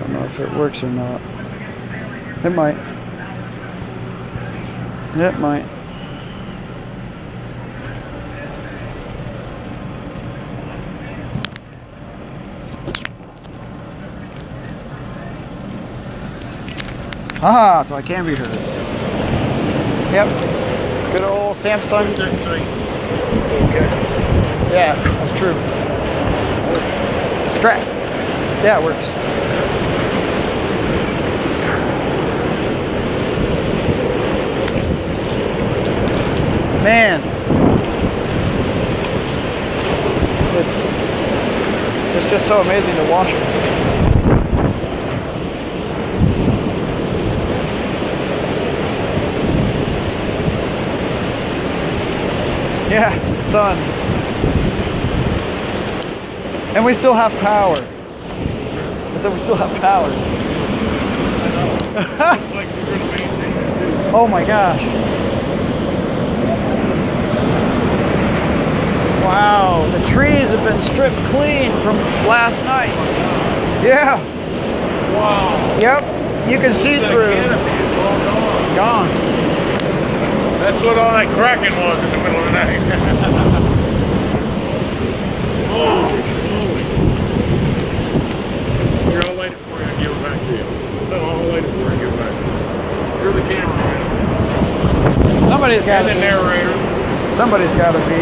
don't know if it works or not. It might. It might. Ah, so I can be heard. Yep. Good old Samsung. Okay. Yeah, that's true. Strap. Yeah, it works. Man, it's just so amazing to watch it. Yeah, sun. And we still have power. I said we still have power. Like we're going to maintain it too. Oh my gosh. Wow, the trees have been stripped clean from last night. Yeah. Wow. Yep, you can see That through. canopy is all gone. It's gone. That's what all that cracking was in the middle of the night. Holy moly. Here, I'll light it for you and give it back to you. No, I'll light it for you and give it back to you. You're the cameraman. Somebody's got And to the be. narrator. Somebody's got to be.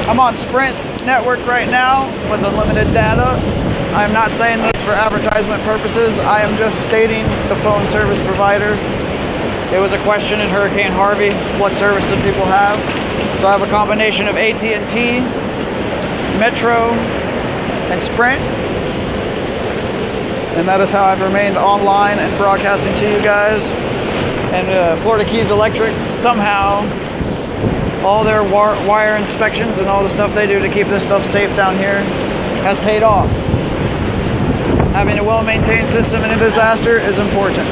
I'm on Sprint network right now with unlimited data. I'm not saying this for advertisement purposes. I am just stating the phone service provider. It was a question in Hurricane Harvey, what service do people have? So I have a combination of AT&T, Metro, and Sprint. And that is how I've remained online and broadcasting to you guys. And Florida Keys Electric, somehow, all their wire inspections and all the stuff they do to keep this stuff safe down here has paid off. Having a well-maintained system in a disaster is important.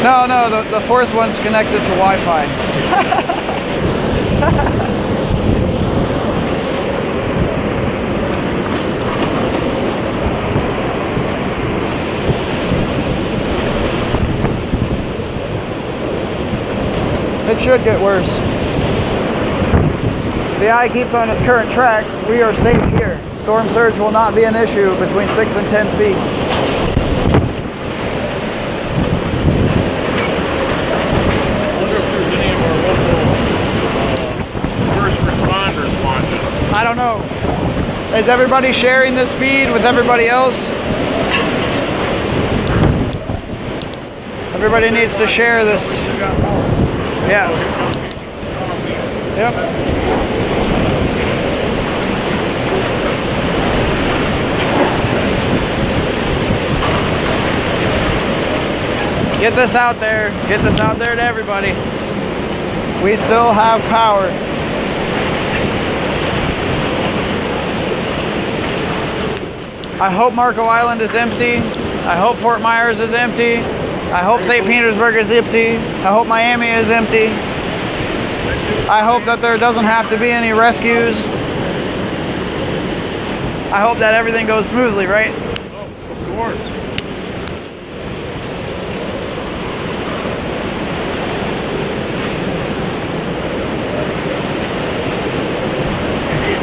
No, the fourth one's connected to Wi-Fi. It should get worse. The eye keeps on its current track. We are safe here. Storm surge will not be an issue between 6 and 10 feet. I wonder if there's any of our local first responders watching. I don't know. Is everybody sharing this feed with everybody else? Everybody needs to share this. Yeah. Yep. Get this out there. Get this out there to everybody. We still have power. I hope Marco Island is empty. I hope Fort Myers is empty. I hope St. Petersburg is empty. I hope Miami is empty. I hope that there doesn't have to be any rescues. I hope that everything goes smoothly, right? Oh, of course.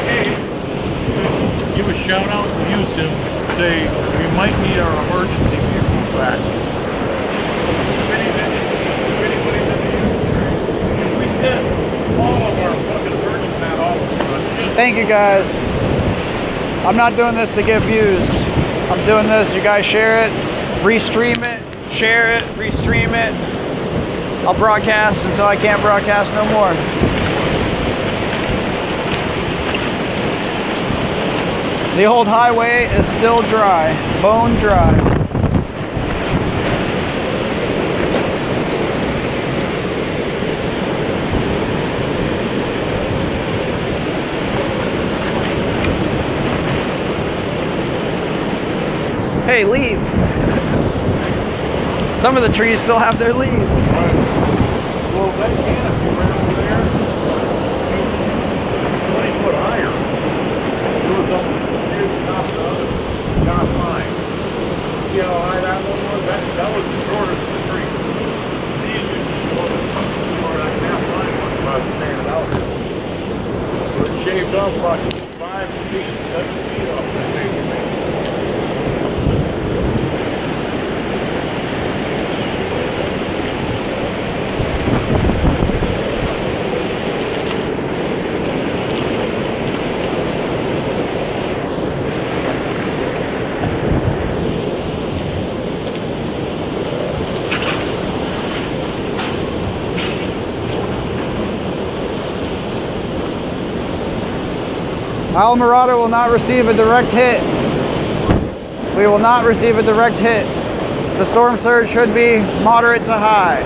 Hey, give a shout out to Houston. Say, we might need our emergency vehicles back. Thank you guys. I'm not doing this to get views. I'm doing this, you guys share it, restream it, share it, restream it. I'll broadcast until I can't broadcast no more. The old highway is still dry, bone dry. Hey, leaves. Some of the trees still have their leaves. Well, that canopy right over there, 20 foot higher. It was up near the top of the other top line. See how high that one was? That was the shortest of the tree. These are that half line was about standing out there. So it shaved off about 5 feet, 7 feet off that thing. Almirado will not receive a direct hit. We will not receive a direct hit. The storm surge should be moderate to high.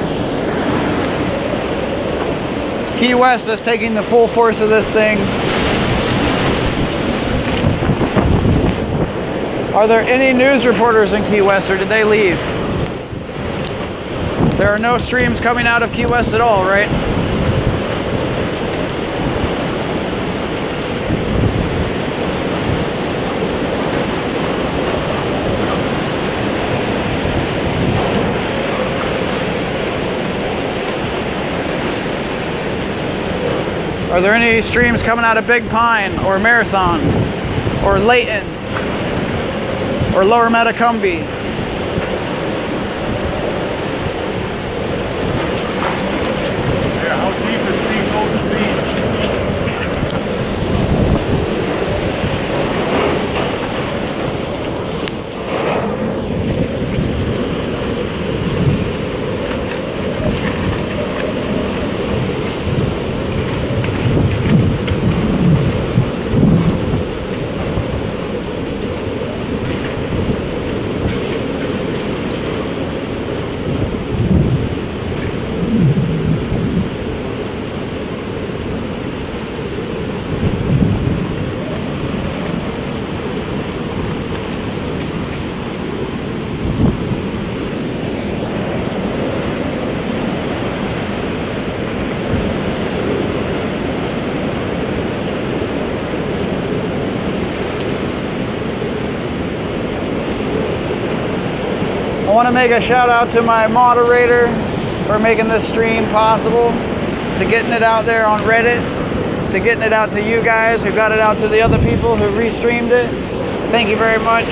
Key West is taking the full force of this thing. Are there any news reporters in Key West, or did they leave? There are no streams coming out of Key West at all, right? Are there any streams coming out of Big Pine or Marathon or Layton or Lower Metacumby? Yeah, how deep is Steve Golden Beach? I want to make a shout out to my moderator for making this stream possible, to getting it out there on Reddit, to getting it out to you guys who got it out to the other people who restreamed it. Thank you very much.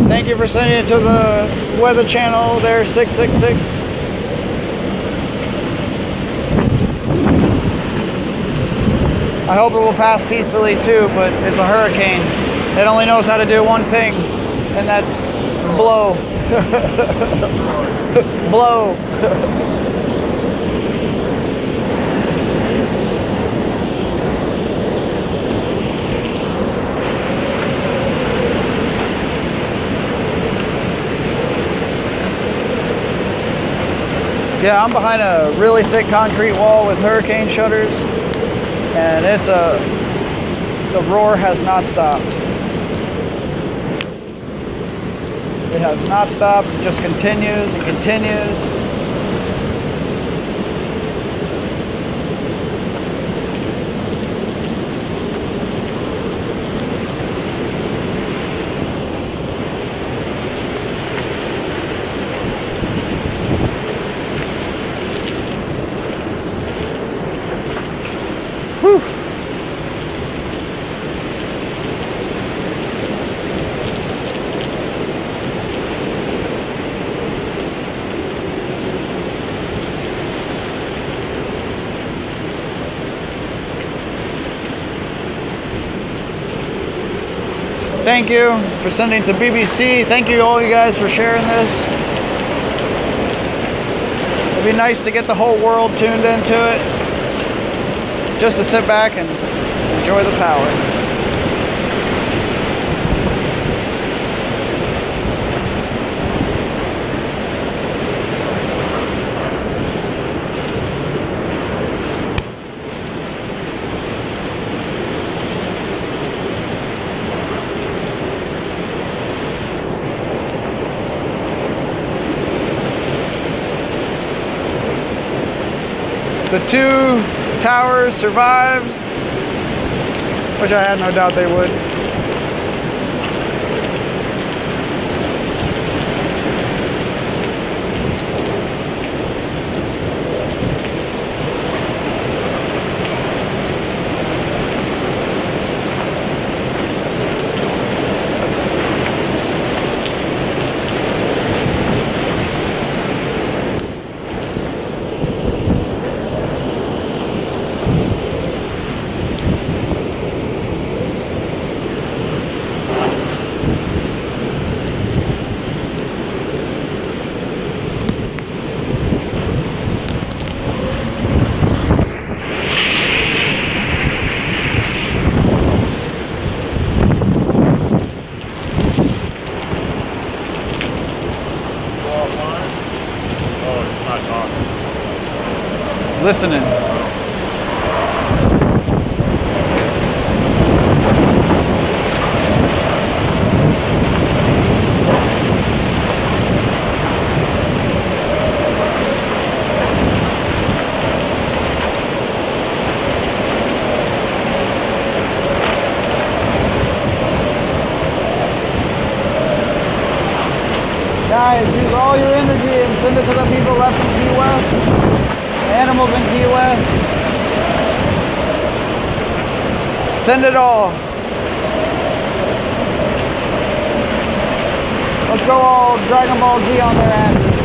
Thank you for sending it to the Weather Channel there, 666. I hope it will pass peacefully too, but it's a hurricane. It only knows how to do one thing, and that's blow. Blow. Yeah, I'm behind a really thick concrete wall with hurricane shutters, and the roar has not stopped. It has not stopped, it just continues and continues. Whew. Thank you for sending to BBC. Thank you all you guys for sharing this. It'd be nice to get the whole world tuned into it. just to sit back and enjoy the power. The 2 towers survived, which I had no doubt they would. Listening. Guys, use all your energy and send it to the people left in Key West. Animals in Key West. Send it all. Let's go all Dragon Ball Z on their asses.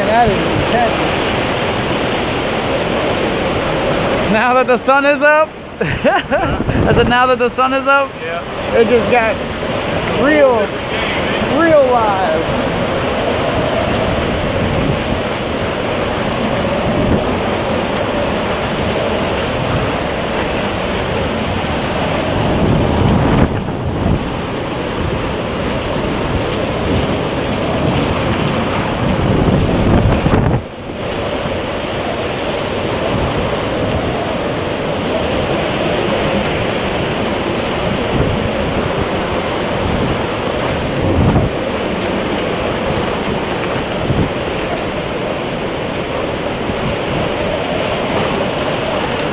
That is intense. Now that the sun is up, I said now that the sun is up, Yeah. it just got real live.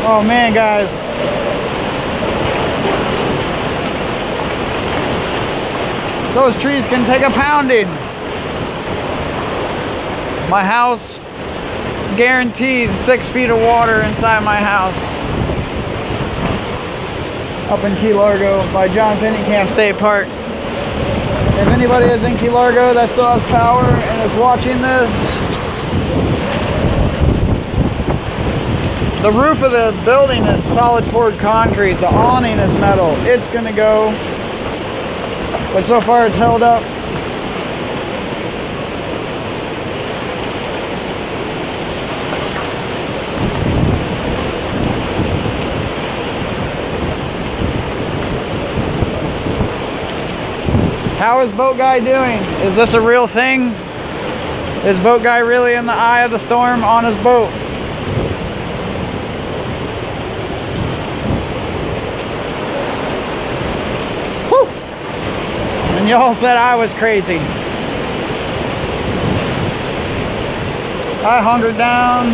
Oh man, guys. Those trees can take a pounding. My house, guaranteed 6 feet of water inside my house. Up in Key Largo by John Pennycamp State Park. If anybody is in Key Largo that still has power and is watching this, the roof of the building is solid poured concrete. The awning is metal. It's gonna go, but so far it's held up. How is Boat Guy doing? Is this a real thing? Is Boat Guy really in the eye of the storm on his boat? Whew. And y'all said I was crazy. I hungered down.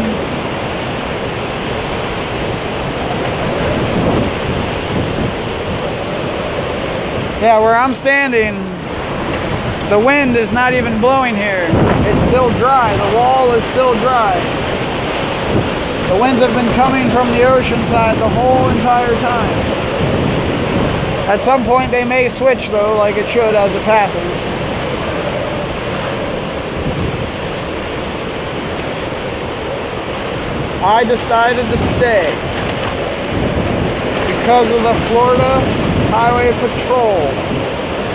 Yeah, where I'm standing, the wind is not even blowing here. It's still dry. The wall is still dry. The winds have been coming from the ocean side the whole entire time. At some point they may switch though, like it should as it passes. I decided to stay because of the Florida Highway Patrol,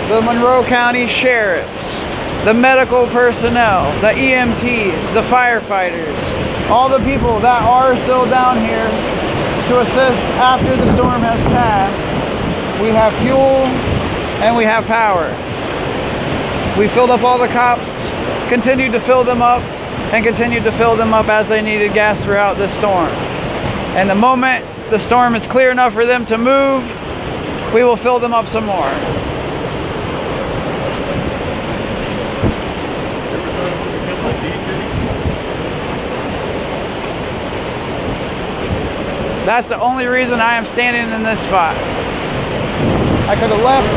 the Monroe County Sheriffs, the medical personnel, the EMTs, the firefighters, all the people that are still down here to assist after the storm has passed. We have fuel and we have power. We filled up all the cops, continued to fill them up, and continued to fill them up as they needed gas throughout this storm. And the moment the storm is clear enough for them to move, we will fill them up some more. That's the only reason I am standing in this spot. I could have left.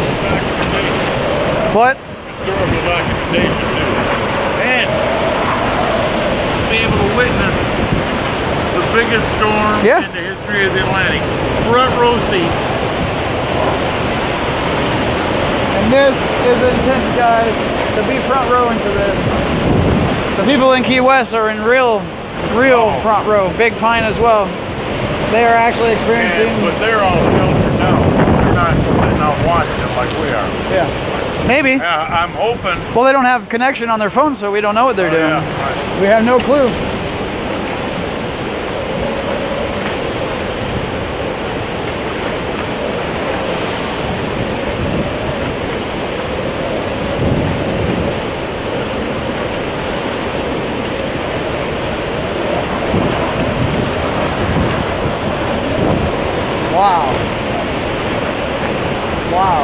What? And be able to witness the biggest storm in the history of the Atlantic. Front row seats. And this is intense, guys, to be front row into this. The people in Key West are in real front row. Big Pine as well. They are actually experiencing... Yeah, but they're all sheltered now. They're not sitting out watching it like we are. Yeah. Maybe. Yeah, I'm hoping. Well, they don't have connection on their phone, so we don't know what they're doing. Yeah, right. We have no clue. Wow. Wow.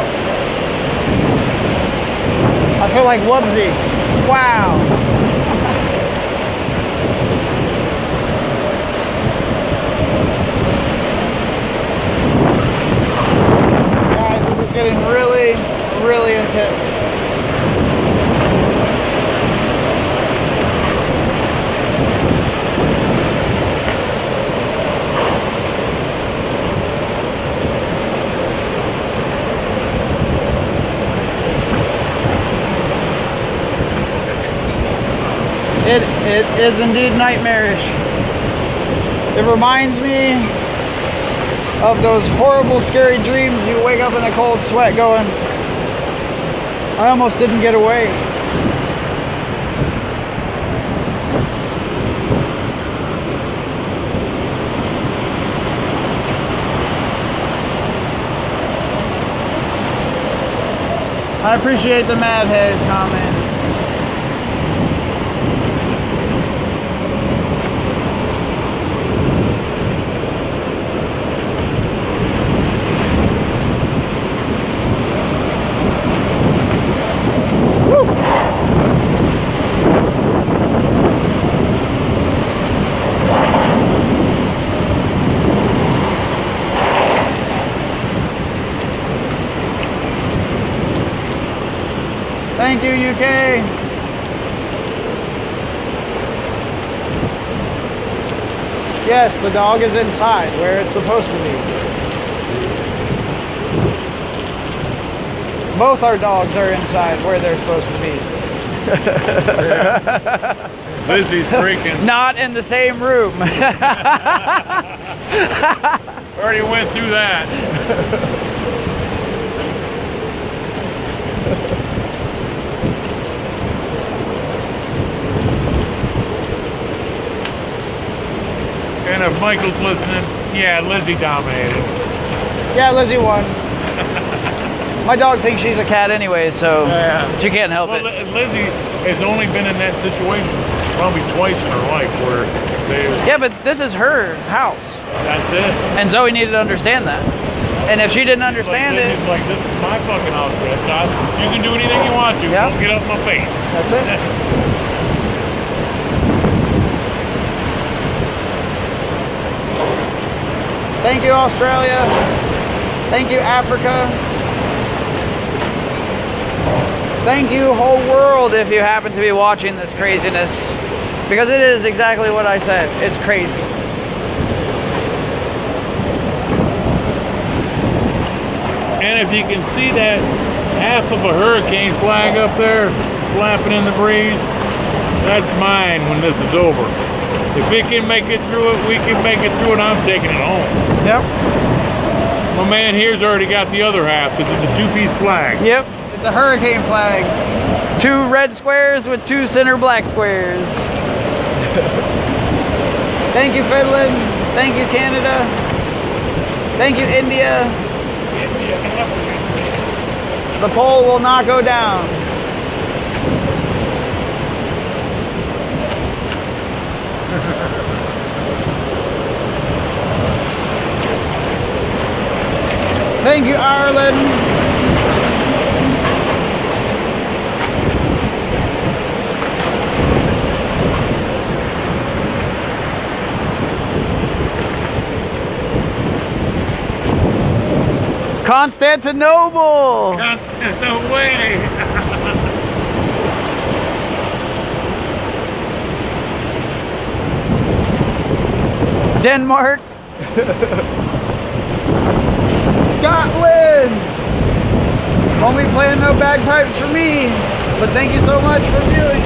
I feel like Wubsy. Wow. Guys, this is getting really, really intense. It is indeed nightmarish. It reminds me of those horrible, scary dreams. You wake up in a cold sweat going, I almost didn't get away. I appreciate the Mad Head comment. Thank you, UK. Yes, the dog is inside where it's supposed to be. Both our dogs are inside where they're supposed to be. Lizzie's freaking. Not in the same room. Already went through that. And if Michael's listening, yeah, Lizzie dominated. Yeah, Lizzie won. My dog thinks she's a cat anyway, so she can't help it. Lizzie has only been in that situation probably twice in her life where they... Yeah, but this is her house. That's it. And Zoe needed to understand that. And if she didn't understand it... It's like, this is my fucking house, Red. You can do anything you want to. Yep. Don't get up my face. That's it. Thank you, Australia. Thank you, Africa. Thank you, whole world, if you happen to be watching this craziness. Because it is exactly what I said. It's crazy. And if you can see that half of a hurricane flag up there flapping in the breeze, that's mine when this is over. If it can make it through it, we can make it through it, I'm taking it home. Yep. My man here's already got the other half because it's a two-piece flag. Yep. It's a hurricane flag. 2 red squares with 2 center black squares. Thank you, Finland. Thank you, Canada. Thank you, India. The pole will not go down. Thank you, Ireland. Constantinople! No way! Denmark! Scotland! Won't be playing no bagpipes for me, but thank you so much for viewing.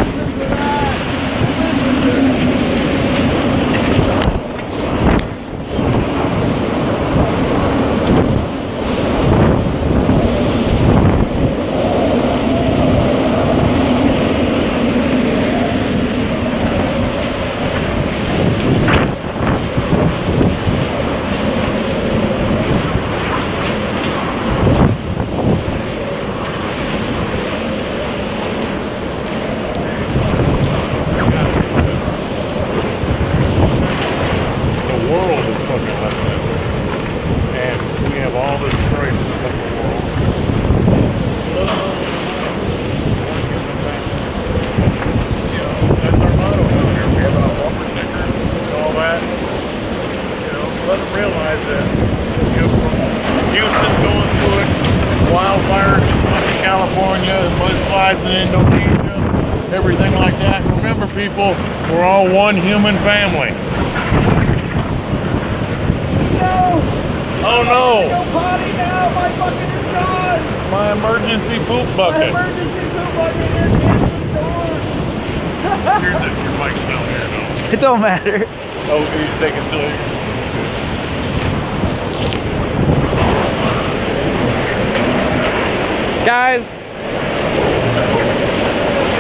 Listen to that! Listen to it! Everything like that. Remember, people, we're all one human family. No! Oh no! Go potty now! My bucket is gone! My emergency poop My bucket. emergency poop bucket is in the store! Your mic's down here now. It don't matter. Oh, you're taking silly. Guys,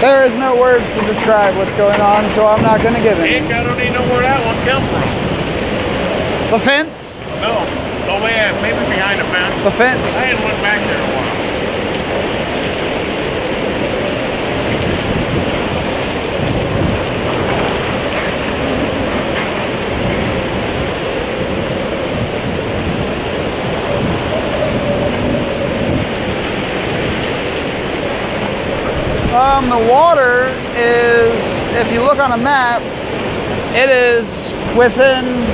there is no words to describe what's going on, so I'm not going to give it. Nick, I don't even know where that one come from. The fence? No. Oh, yeah, maybe behind the fence. The fence. I hadn't went back there in a while. The water is, if you look on a map, it is within,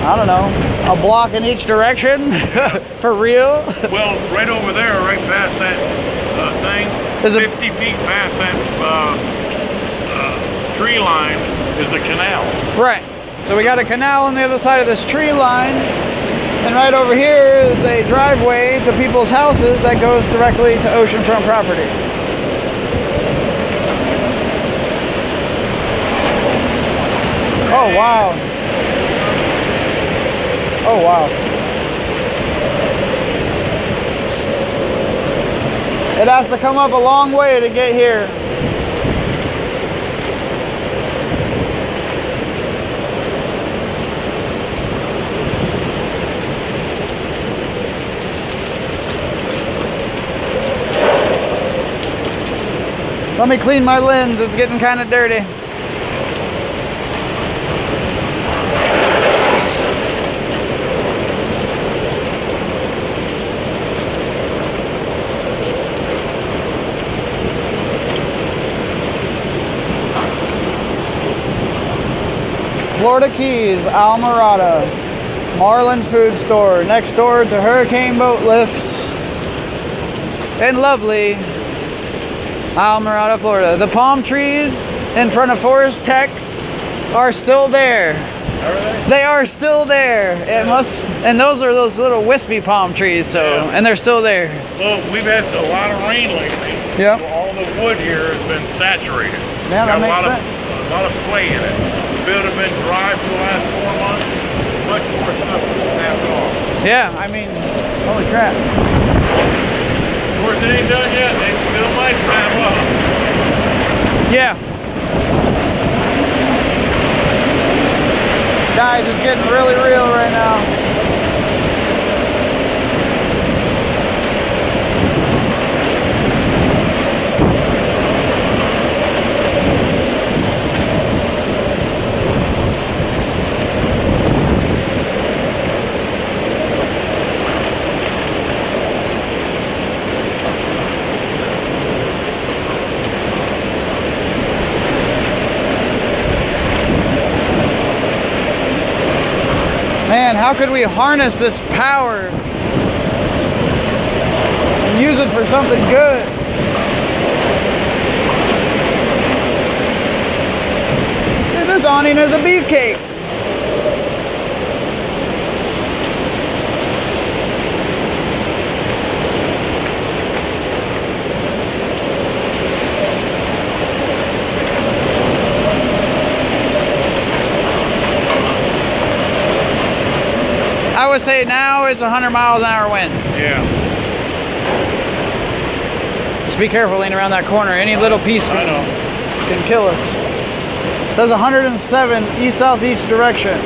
I don't know, a block in each direction. For real. Well, right over there, right past that thing, is 50 feet past that tree line is a canal. Right. So we got a canal on the other side of this tree line. And right over here is a driveway to people's houses that goes directly to oceanfront property. Oh, wow. Oh, wow. It has to come up a long way to get here. Let me clean my lens. It's getting kind of dirty. Florida Keys, Almirada, Marlin Food Store, next door to Hurricane Boat Lifts in lovely Almirada, Florida. The palm trees in front of Forest Tech are still there. Are they? They are still there. It must, and those are those little wispy palm trees, so, Yeah. and they're still there. Well, we've had a lot of rain lately. Yep. So all the wood here has been saturated. Yeah, that Got makes a lot sense. a lot of clay in it. If it would have been dry for the last 4 months, much more stuff would have snapped off. Yeah, I mean, holy crap. Of course, it ain't done yet. They still might snap up. Yeah. Guys, it's getting really real right now. Man, how could we harness this power and use it for something good? Dude, this awning is a beefcake. I would say now it's 100 miles an hour wind. Yeah. Just be careful leaning around that corner. Any little piece I know. can kill us. It says 107 east-southeast direction.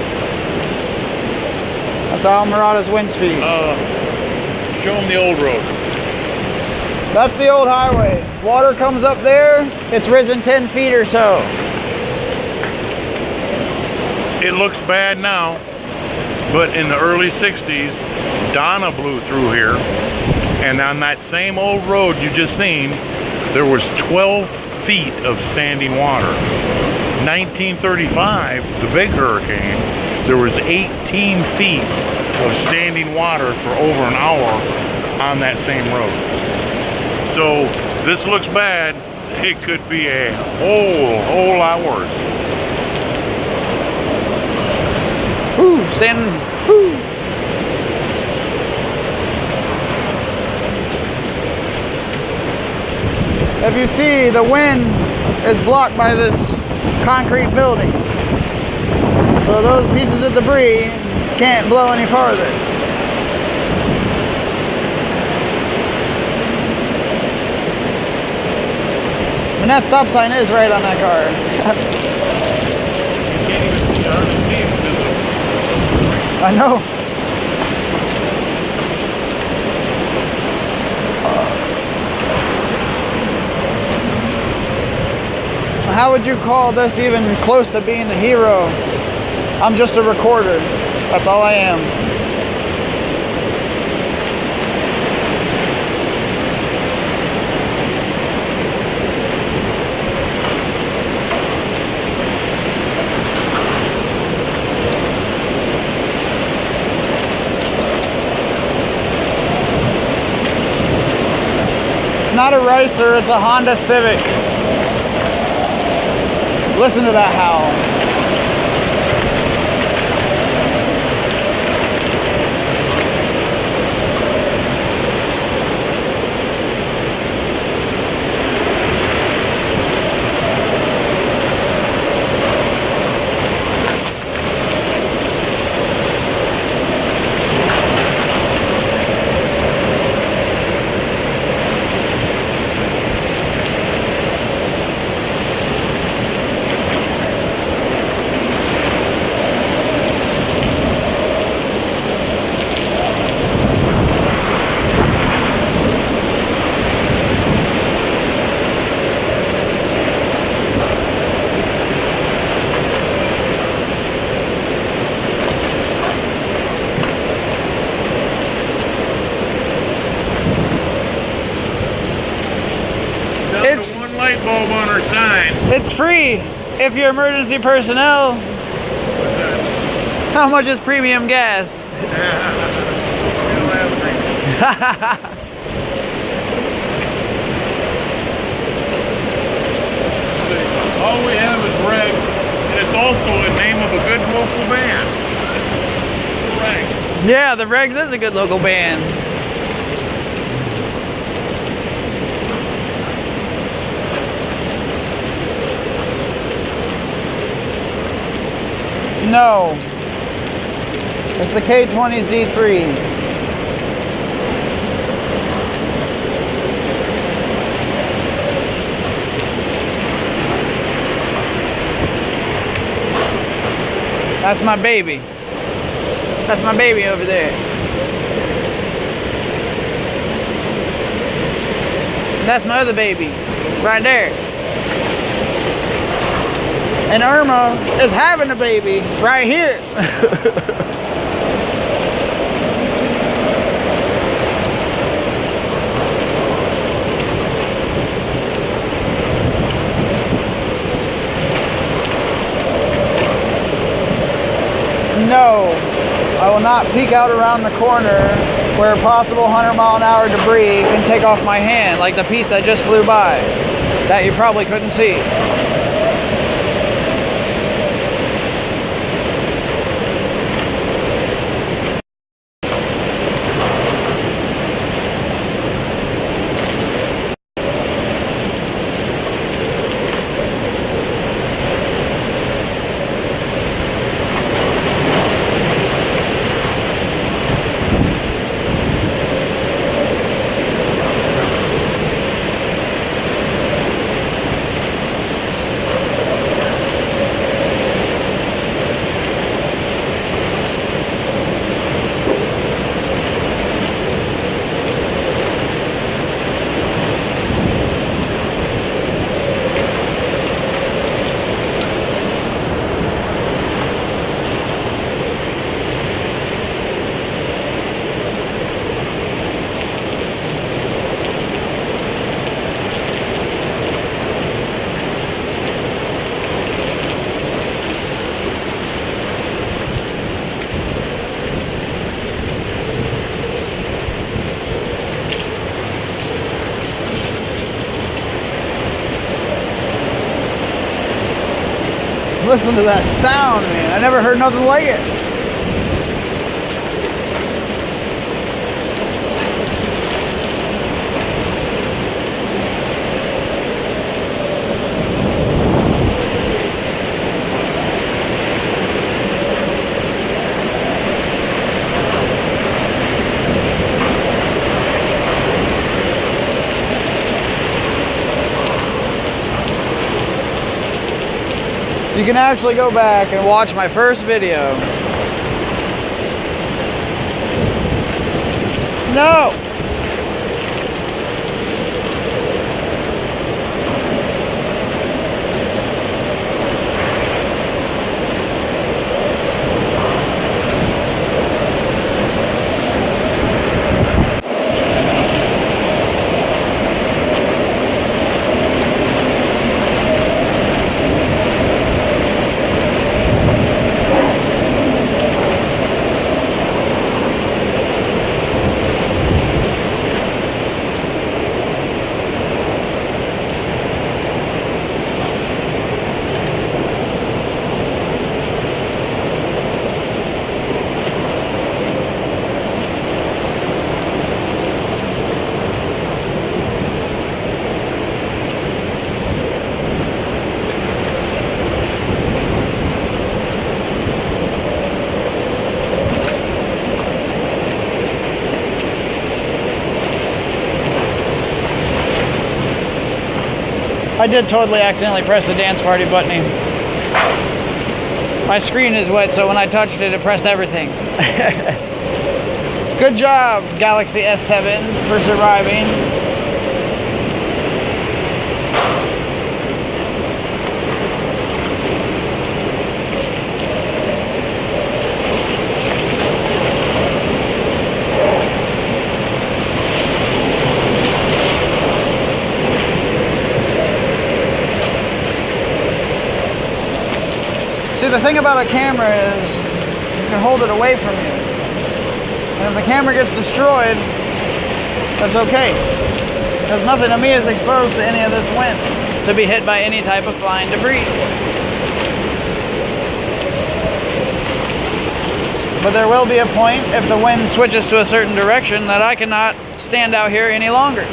That's Almirada's wind speed. Show them the old road. That's the old highway. Water comes up there. It's risen 10 feet or so. It looks bad now, but in the early 60s, Donna blew through here, and on that same old road you just seen, there was 12 feet of standing water. 1935, the big hurricane, there was 18 feet of standing water for over an hour on that same road. So this looks bad. It could be a whole lot worse. Whoo, standing. Whoo. If you see, the wind is blocked by this concrete building. So those pieces of debris can't blow any farther. And that stop sign is right on that car. You can't even hardly see it because of I know. How would you call this even close to being a hero? I'm just a recorder. That's all I am. It's not a Racer, it's a Honda Civic. Listen to that howl. sign. It's free if you're emergency personnel. How much is premium gas? We don't have premium. All we have is Reg, and it's also the name of a good local band. Reg. Yeah, the Regs is a good local band. No. It's the K20Z3. That's my baby. That's my baby over there. That's my other baby, right there. And Irma is having a baby right here. No, I will not peek out around the corner where possible 100-mile-an-hour debris can take off my hand, like the piece that just flew by, that you probably couldn't see. Listen to that sound, man. I never heard nothing like it. You can actually go back and watch my first video. No! I did totally accidentally press the dance party button. My screen is wet, so when I touched it, it pressed everything. Good job, Galaxy S7, for surviving. See, the thing about a camera is you can hold it away from you. And if the camera gets destroyed, that's okay. Because nothing of me is exposed to any of this wind to be hit by any type of flying debris. But there will be a point, if the wind switches to a certain direction, that I cannot stand out here any longer.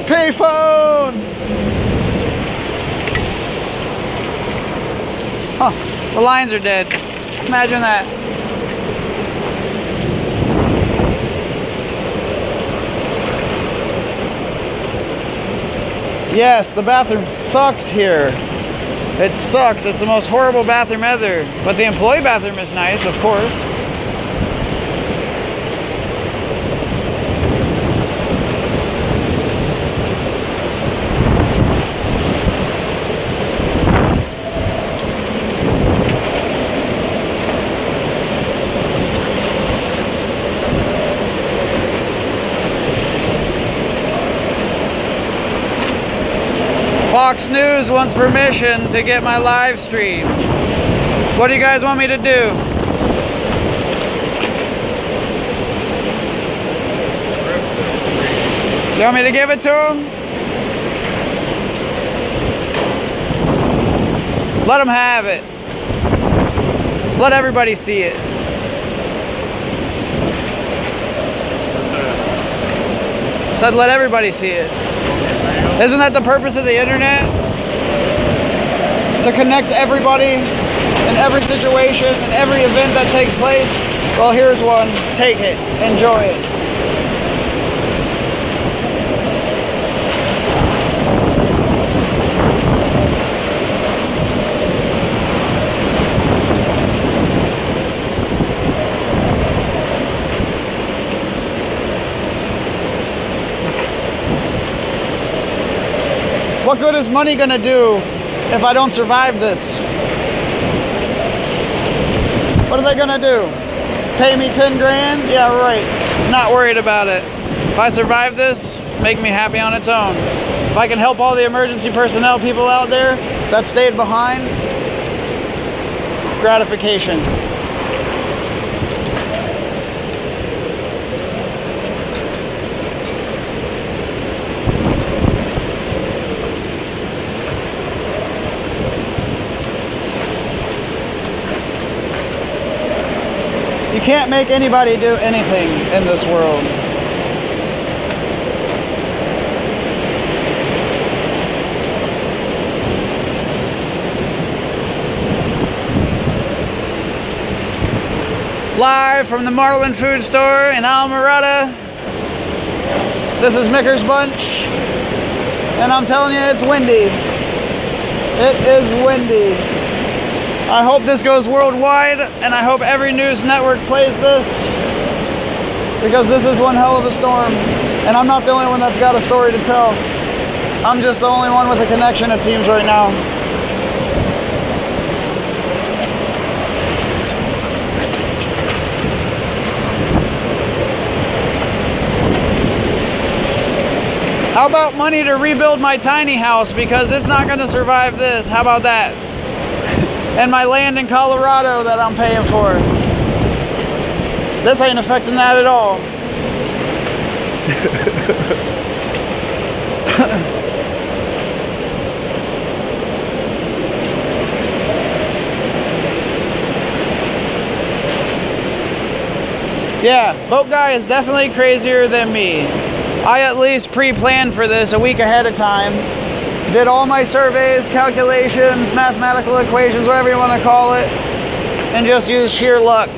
Payphone! Huh, the lines are dead. Imagine that. Yes, the bathroom sucks here. It sucks. It's the most horrible bathroom ever. But the employee bathroom is nice, of course. Fox News wants permission to get my live stream. What do you guys want me to do? You want me to give it to them? Let them have it. Let everybody see it. Said let everybody see it. Isn't that the purpose of the internet? To connect everybody in every situation, in every event that takes place? Well, here's one. Take it. Enjoy it. What good is money gonna do if I don't survive this? What are they gonna do? Pay me 10 grand? Yeah, right. Not worried about it. If I survive this, make me happy on its own. If I can help all the emergency personnel people out there that stayed behind, gratification. You can't make anybody do anything in this world. Live from the Marlin Food Store in Almirada. This is Micker's Bunch. And I'm telling you, it's windy. It is windy. I hope this goes worldwide, and I hope every news network plays this, because this is one hell of a storm, and I'm not the only one that's got a story to tell. I'm just the only one with a connection, it seems, right now. How about money to rebuild my tiny house, because it's not going to survive this? How about that? And my land in Colorado that I'm paying for. This ain't affecting that at all. Yeah, boat guy is definitely crazier than me. I at least pre-planned for this a week ahead of time. Did all my surveys, calculations, mathematical equations, whatever you want to call it, and just used sheer luck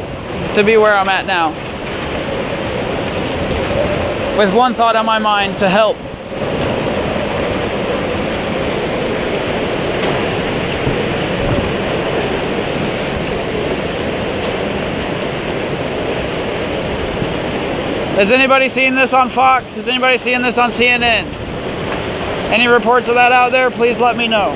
to be where I'm at now. With one thought on my mind: to help. Has anybody seen this on Fox? Has anybody seen this on CNN? Any reports of that out there? Please let me know.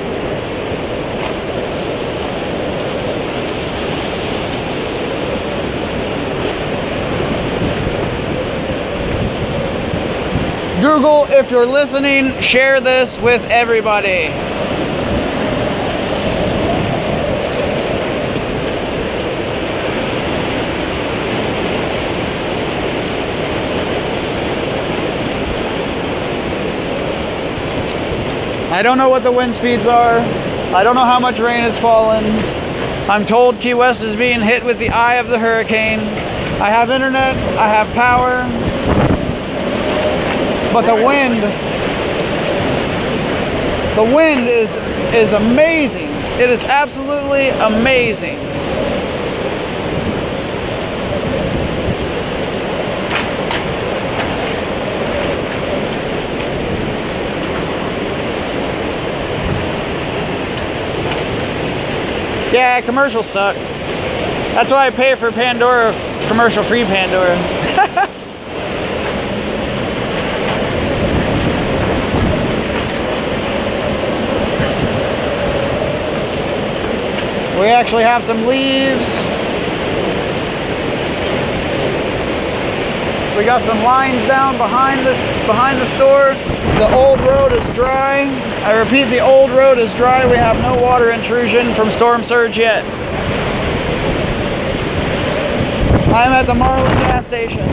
Google, if you're listening, share this with everybody. I don't know what the wind speeds are. I don't know how much rain has fallen. I'm told Key West is being hit with the eye of the hurricane. I have internet, I have power, but the wind is amazing. It is absolutely amazing. Yeah, commercials suck. That's why I pay for Pandora, commercial-free Pandora. We actually have some leaves. We got some lines down behind the store. The old road is dry. I repeat, the old road is dry. We have no water intrusion from storm surge yet. I'm at the Marlin gas station.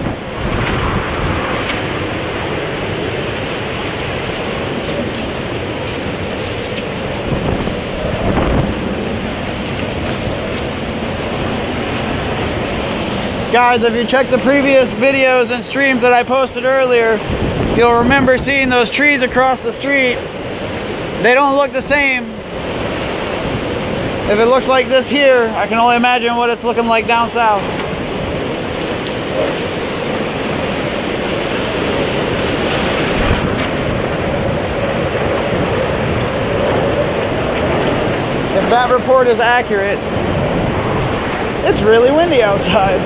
Guys, if you check the previous videos and streams that I posted earlier, you'll remember seeing those trees across the street. They don't look the same. If it looks like this here, I can only imagine what it's looking like down south. If that report is accurate, it's really windy outside.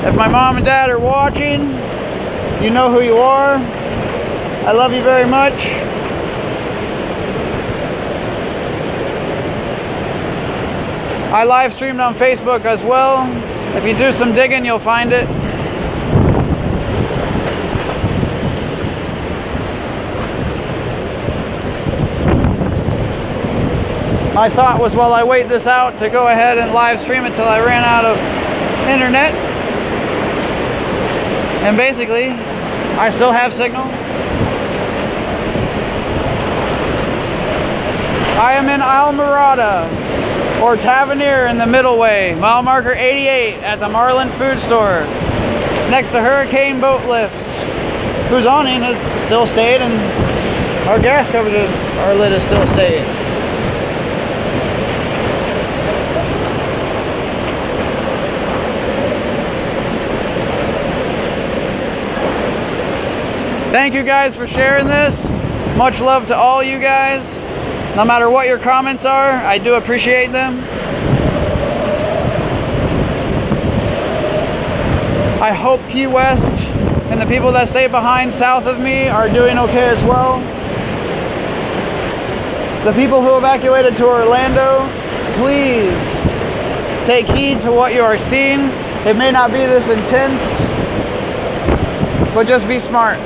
If my mom and dad are watching, you know who you are. I love you very much. I live streamed on Facebook as well. If you do some digging, you'll find it. My thought was, while I wait this out, to go ahead and live stream it till I ran out of internet. And basically, I still have signal. I am in Almirada, or Tavernier in the middle way, mile marker 88 at the Marlin Food Store, next to Hurricane Boat Lifts, whose awning has still stayed and our gas covered our lid has still stayed. Thank you guys for sharing this. Much love to all you guys. No matter what your comments are, I do appreciate them. I hope Key West and the people that stay behind south of me are doing okay as well. The people who evacuated to Orlando, please take heed to what you are seeing. It may not be this intense, but just be smart.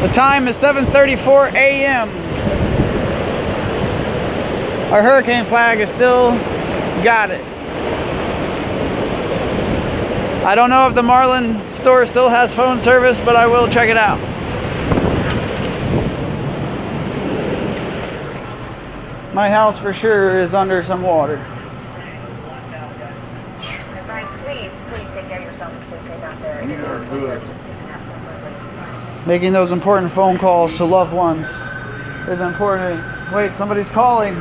The time is 7:34 a.m. Our hurricane flag is still got it. I don't know if the Marlin store still has phone service, but I will check it out. My house for sure is under some water. Brian, please take care of yourself and stay safe out there. It is just picking up separately. Making those important phone calls to loved ones is important. Wait, somebody's calling.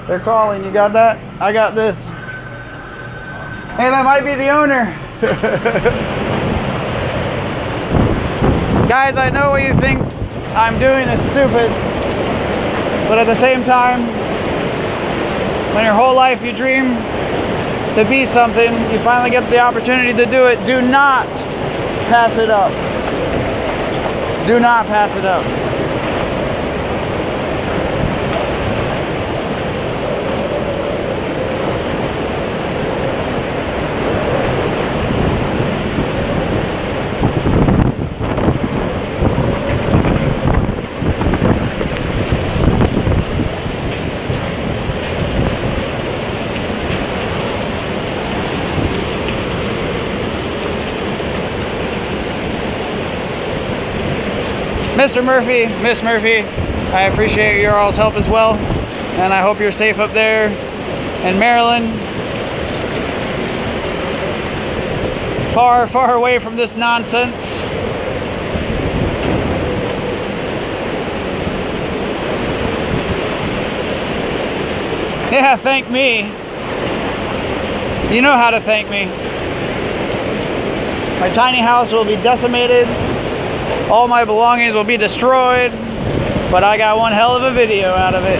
They're calling. You got that? I got this. Hey, that might be the owner. Guys, I know what you think I'm doing is stupid, but at the same time, when your whole life you dream to be something, you finally get the opportunity to do it. Do not pass it up. Do not pass it up. Mr. Murphy, Miss Murphy, I appreciate your all's help as well, and I hope you're safe up there in Maryland. Far, far away from this nonsense. Yeah, thank me. You know how to thank me. My tiny house will be decimated. All my belongings will be destroyed, but I got one hell of a video out of it.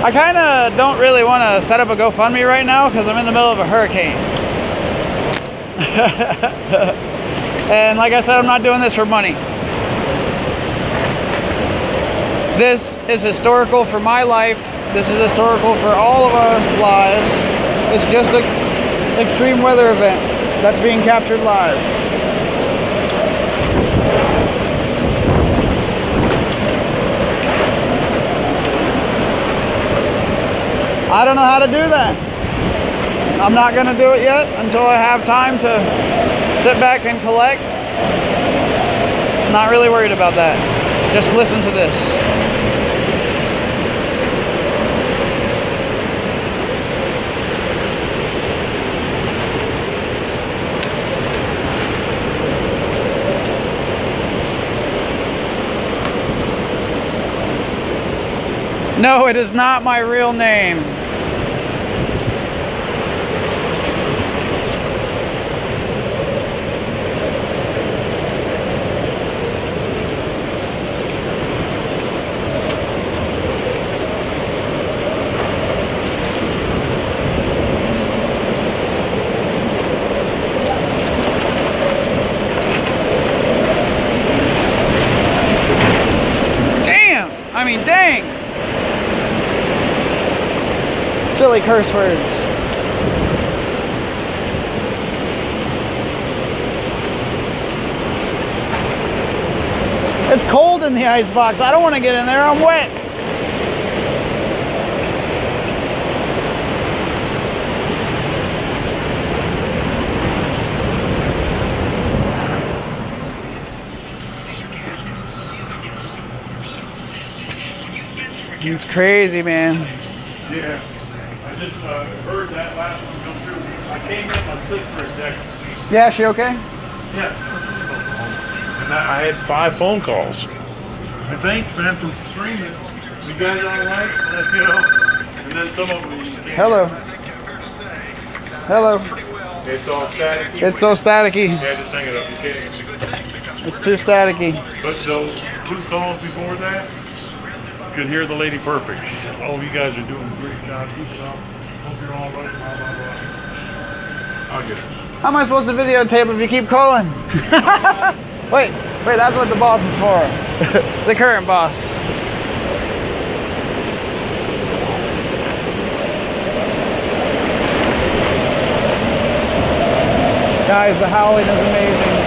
I kind of don't really want to set up a GoFundMe right now because I'm in the middle of a hurricane. And like I said, I'm not doing this for money. This is historical for my life. This is historical for all of our lives. It's just an extreme weather event that's being captured live. I don't know how to do that. I'm not going to do it yet until I have time to sit back and collect. Not really worried about that. Just listen to this. No, it is not my real name. I mean, dang! Silly curse words. It's cold in the ice box. I don't want to get in there. I'm wet. It's crazy, man. Yeah, I just heard that last one come through. I came in, my sister is next. Yeah, she okay? Yeah. And I had 5 phone calls. And thanks, man, for streaming. We got it all right, you know. And then some of them you can't. Hello. Hello. It's all staticky. It's so staticky. Yeah, just hang it up. You can't. It's too staticky. But those 2 calls before that, could hear the lady perfect. She said, "Oh, you guys are doing a great job. Keep it up. Hope you're all right." Blah blah blah. I'll get it. How am I supposed to videotape if you keep calling? Wait, that's what the boss is for. The current boss. Guys, the howling is amazing.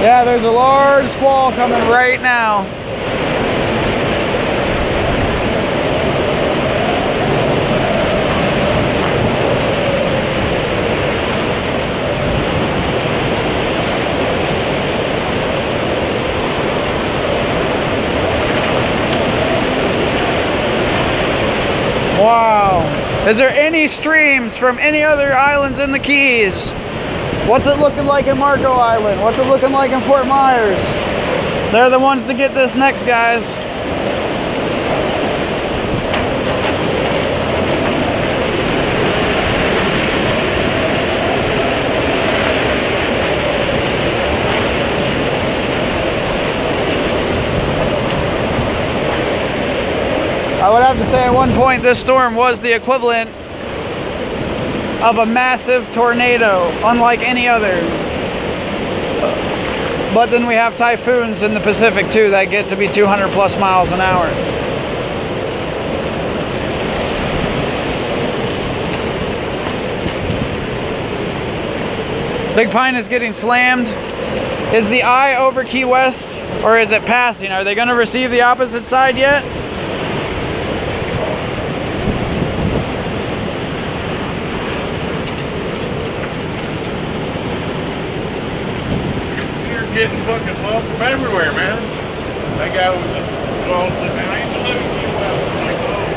Yeah, there's a large squall coming right now. Wow. Is there any streams from any other islands in the Keys? What's it looking like in Marco Island? What's it looking like in Fort Myers? They're the ones to get this next, guys. I would have to say at one point this storm was the equivalent of a massive tornado, unlike any other. But then we have typhoons in the Pacific too that get to be 200 plus miles an hour. Big Pine is getting slammed. Is the eye over Key West or is it passing? Are they going to receive the opposite side yet? Getting fucking love from everywhere, man. That guy was called and said, "Man, I ain't living in you." I'm like, "Oh,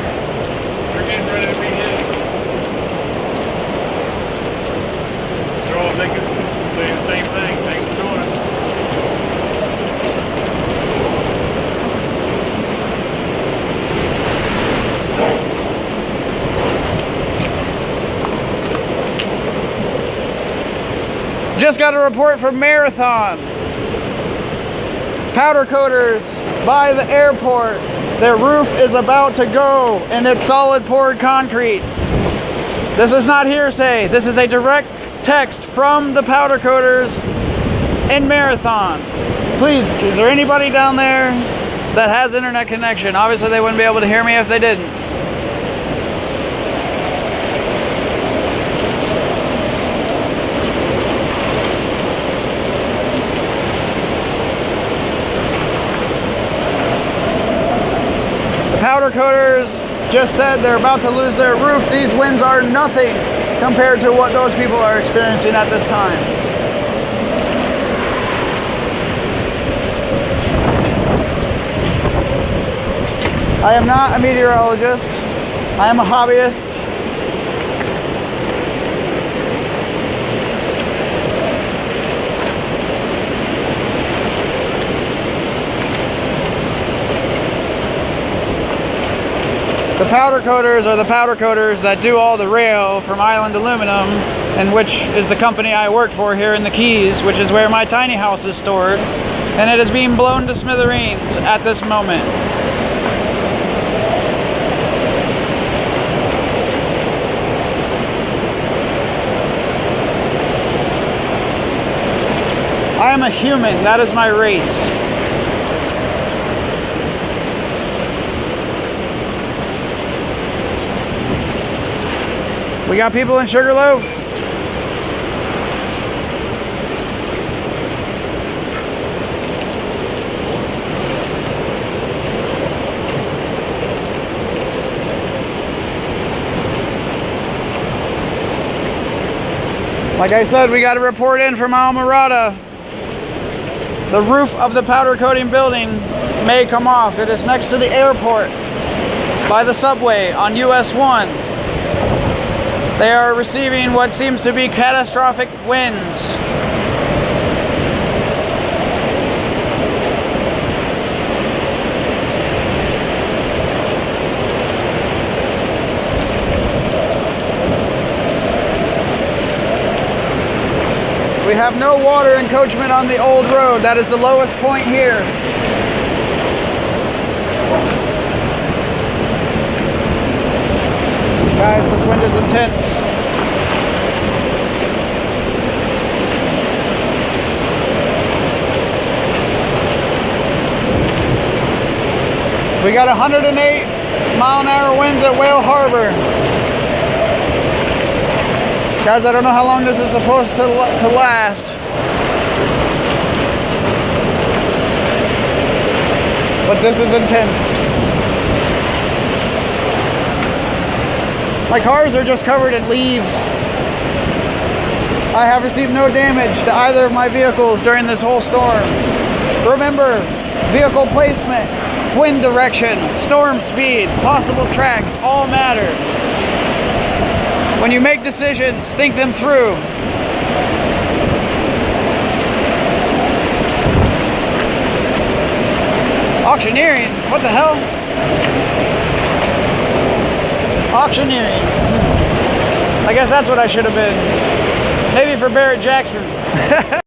they're getting ready to be hit." They're all thinking, saying the same thing. Thanks for doing it. Just got a report from Marathon. Powder coaters by the airport. Their roof is about to go and it's solid poured concrete. This is not hearsay. This is a direct text from the powder coaters in Marathon. Please, is there anybody down there that has internet connection? Obviously they wouldn't be able to hear me if they didn't. Powder coaters just said they're about to lose their roof. These winds are nothing compared to what those people are experiencing at this time. I am not a meteorologist. I am a hobbyist. The powder coaters are the powder coaters that do all the rail from Island Aluminum, and which is the company I work for here in the Keys, which is where my tiny house is stored, and it is being blown to smithereens at this moment. I am a human, that is my race. We got people in Sugarloaf. Like I said, we got a report in from Almirada. The roof of the powder coating building may come off. It is next to the airport. by the subway on US 1. They are receiving what seems to be catastrophic winds. We have no water encroachment on the old road. That is the lowest point here. Guys, this wind is intense. We got 108-mile-an-hour winds at Whale Harbor. Guys, I don't know how long this is supposed to last. But this is intense. My cars are just covered in leaves. I have received no damage to either of my vehicles during this whole storm. Remember, vehicle placement, wind direction, storm speed, possible tracks, all matter. When you make decisions, think them through. Auctioneering? What the hell? Auctioneering. I guess that's what I should have been. Maybe for Barrett Jackson.